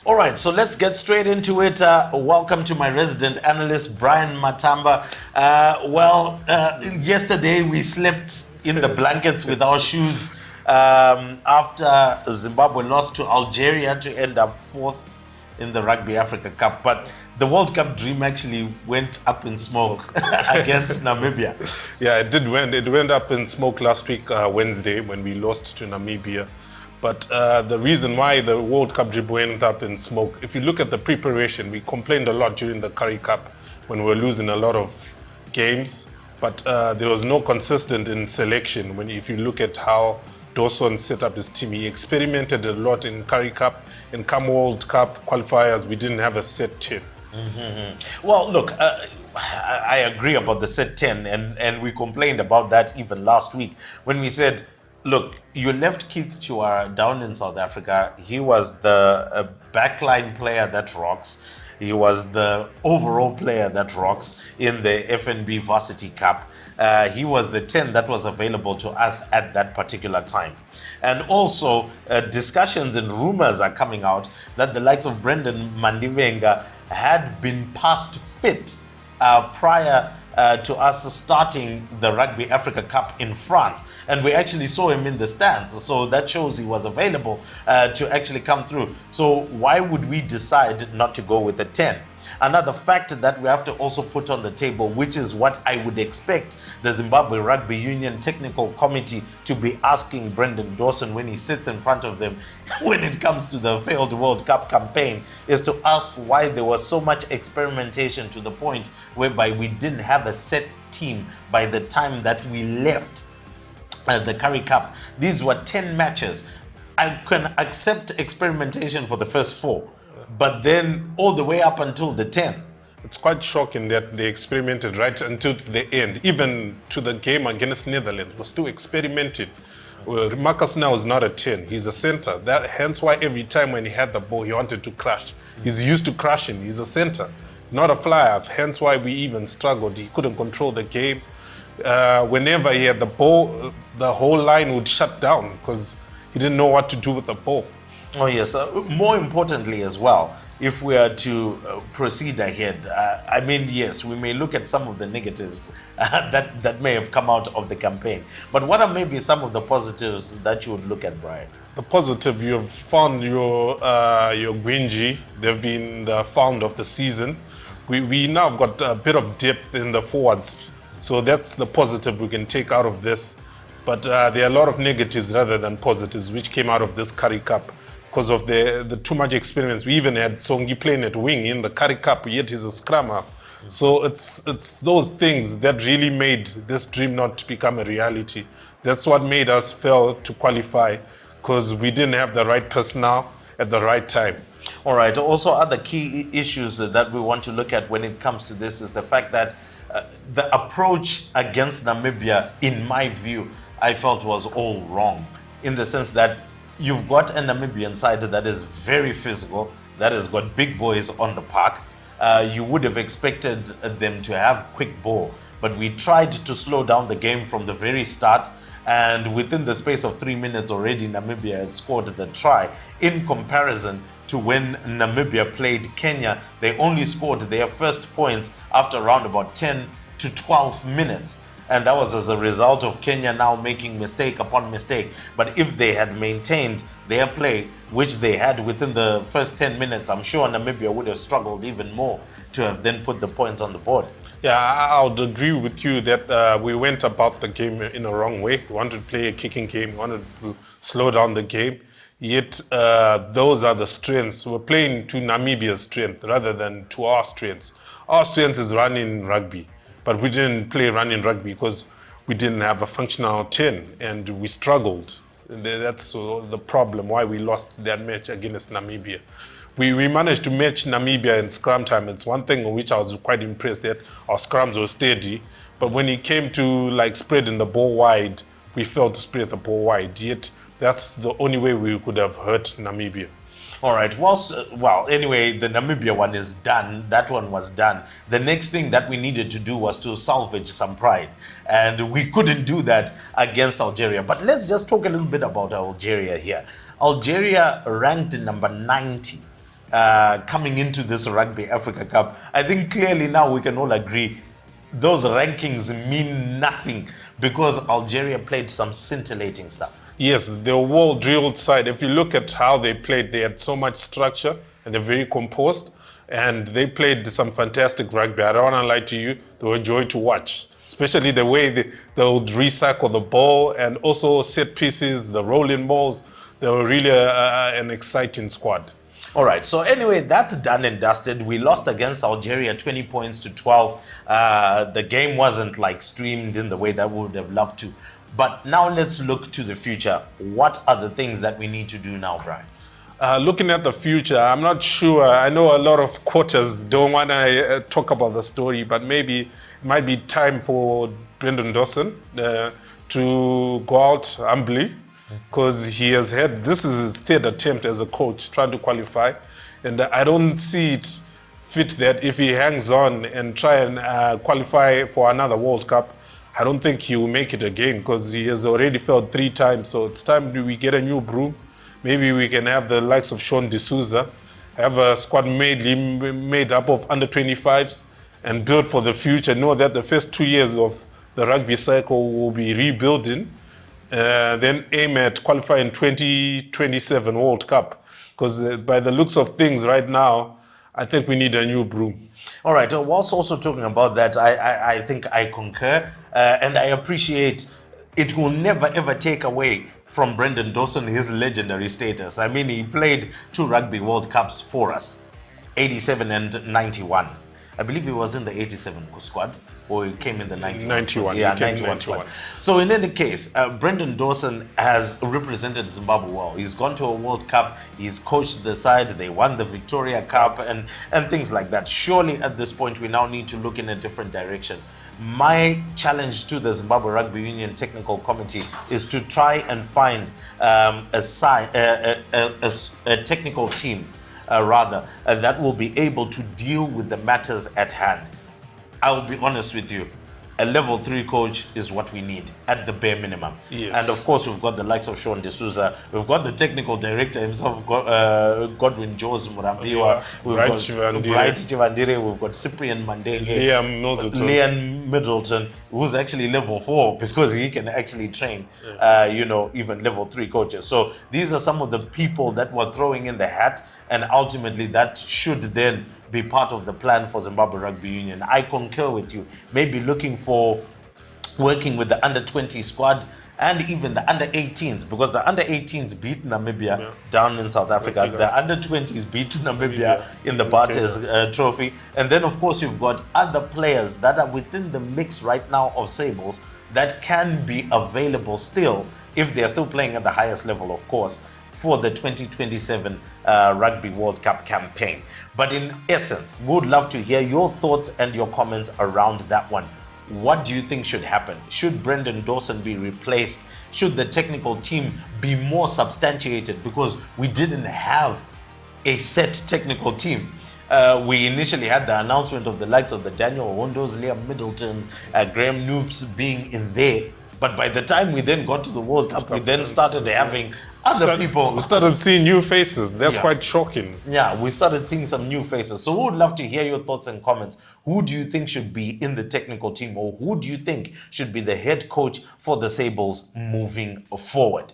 All right, so let's get straight into it. Welcome to my resident analyst, Brian Matamba. Yesterday we slept in the blankets with our shoes after Zimbabwe lost to Algeria to end up fourth in the Rugby Africa Cup. But the World Cup dream actually went up in smoke against Namibia. Yeah, it did went. It went up in smoke last week, Wednesday, when we lost to Namibia. But the reason why the World Cup dream went up in smoke, if you look at the preparation, we complained a lot during the Currie Cup when we were losing a lot of games. But there was no consistent in selection. If you look at how Dawson set up his team, he experimented a lot in Currie Cup. In World Cup qualifiers, we didn't have a set team. Mm-hmm. Well, look, I agree about the set 10, and we complained about that even last week when we said, look, you left Keith Chiwara down in South Africa. He was the backline player that rocks. He was the overall player that rocks in the FNB Varsity Cup. He was the 10 that was available to us at that particular time. And also, discussions and rumors are coming out that the likes of Brendan Mandivenga had been past fit prior to us starting the Rugby Africa Cup in France. And we actually saw him in the stands. So that shows he was available to actually come through. So why would we decide not to go with the 10? Another fact that we have to also put on the table, which is what I would expect the Zimbabwe Rugby Union Technical Committee to be asking Brendan Dawson when he sits in front of them when it comes to the failed World Cup campaign, is to ask why there was so much experimentation to the point whereby we didn't have a set team by the time that we left the Currie Cup. These were 10 matches. I can accept experimentation for the first 4, but then all the way up until the 10. It's quite shocking that they experimented right until the end. Even to the game against Netherlands was still experimented. Well, Marcus now is not a 10, he's a center. Hence why every time when he had the ball, he wanted to crash. He's used to crashing, he's a center. He's not a flyer, hence why we even struggled. He couldn't control the game. Whenever he had the ball, the whole line would shut down because he didn't know what to do with the ball. Oh yes, more importantly as well, if we are to proceed ahead, I mean, yes, we may look at some of the negatives that may have come out of the campaign. But what are maybe some of the positives that you would look at, Brian? The positive, you've found your Gwinji. They've been the founder of the season. We now got a bit of depth in the forwards. So that's the positive we can take out of this. But there are a lot of negatives rather than positives which came out of this Currie Cup because of the too much experience. We even had Songi playing at wing in the Currie Cup, yet he's a scrum half. So it's those things that really made this dream not become a reality. That's what made us fail to qualify because we didn't have the right personnel at the right time. All right. Also, other key issues that we want to look at when it comes to this is the fact that the approach against Namibia, in my view, I felt was all wrong, in the sense that you've got a Namibian side that is very physical, that has got big boys on the park. You would have expected them to have quick ball, but we tried to slow down the game from the very start, and within the space of 3 minutes already, Namibia had scored the try. In comparison to when Namibia played Kenya, they only scored their first points after around about 10 to 12 minutes. And that was as a result of Kenya now making mistake upon mistake. But if they had maintained their play, which they had within the first 10 minutes, I'm sure Namibia would have struggled even more to have then put the points on the board. Yeah, I would agree with you that we went about the game in a wrong way. We wanted to play a kicking game, we wanted to slow down the game. Yet those are the strengths. We're playing to Namibia's strength rather than to our strengths. Our strength is running rugby, but we didn't play running rugby because we didn't have a functional 10 and we struggled. That's the problem why we lost that match against Namibia. We managed to match Namibia in scrum time. It's one thing on which I was quite impressed that our scrums were steady, but when it came to like spreading the ball wide, we failed to spread the ball wide. Yet that's the only way we could have hurt Namibia. All right. Well, anyway, the Namibia one is done. That one was done. The next thing that we needed to do was to salvage some pride. And we couldn't do that against Algeria. But let's just talk a little bit about Algeria here. Algeria ranked number 90 coming into this Rugby Africa Cup, I think clearly now we can all agree those rankings mean nothing because Algeria played some scintillating stuff. Yes, they're a well-drilled side. If you look at how they played, they had so much structure and they're very composed. And they played some fantastic rugby. I don't want to lie to you, they were a joy to watch. Especially the way they would recycle the ball and also set pieces, the rolling balls. They were really an exciting squad. All right, so anyway, that's done and dusted. We lost against Algeria 20 points to 12. The game wasn't like streamed in the way that we would have loved to. But now let's look to the future. What are the things that we need to do now, Brian? Looking at the future, I'm not sure. I know a lot of quotas don't want to talk about the story, but maybe it might be time for Brendan Dawson to go out humbly, because he has had, this is his third attempt as a coach trying to qualify. And I don't see it fit that if he hangs on and try and qualify for another World Cup, I don't think he will make it again, because he has already failed 3 times. So it's time we get a new broom. Maybe we can have the likes of Sean D'Souza, have a squad made up of under 25s and build for the future. Know that the first 2 years of the rugby cycle will be rebuilding, then aim at qualifying 2027 World Cup. Because by the looks of things right now, I think we need a new broom. All right, whilst also talking about that, I think I concur and I appreciate it will never ever take away from Brendan Dawson his legendary status. I mean, he played 2 Rugby World Cups for us, 87 and 91. I believe he was in the 87 squad, or he came in the 91. Yeah, 91 squad. So in any case, Brendan Dawson has represented Zimbabwe well. He's gone to a World Cup, he's coached the side, they won the Victoria Cup and things like that. Surely at this point, we now need to look in a different direction. My challenge to the Zimbabwe Rugby Union Technical Committee is to try and find a technical team, that will be able to deal with the matters at hand. I will be honest with you. A level 3 coach is what we need at the bare minimum. Yes. And of course, we've got the likes of Sean D'Souza. We've got the technical director himself, Godwin Jose Murambiwa. We've got Bright Chivandire. We've got Cyprian Mandenge. Liam Middleton, who's actually level 4 because he can actually train, even level 3 coaches. So these are some of the people that we're throwing in the hat, and ultimately that should then be part of the plan for Zimbabwe Rugby Union. I concur with you. Maybe looking for working with the under-20 squad and even the under-18s, because the under-18s beat Namibia down in South Africa. The under-20s beat Namibia in the Bartes Trophy. And then, of course, you've got other players that are within the mix right now of Sables that can be available still, if they're still playing at the highest level, of course, for the 2027 Rugby World Cup campaign. But in essence, we would love to hear your thoughts and your comments around that one. What do you think should happen? Should Brendan Dawson be replaced? Should the technical team be more substantiated? Because we didn't have a set technical team. We initially had the announcement of the likes of the Daniel Wondos, Liam Middletons, Graham Noops being in there. But by the time we then got to the World Cup, we then started having other people. We started seeing new faces. That's quite shocking. Yeah, we started seeing some new faces. So we would love to hear your thoughts and comments. Who do you think should be in the technical team, or who do you think should be the head coach for the Sables moving forward?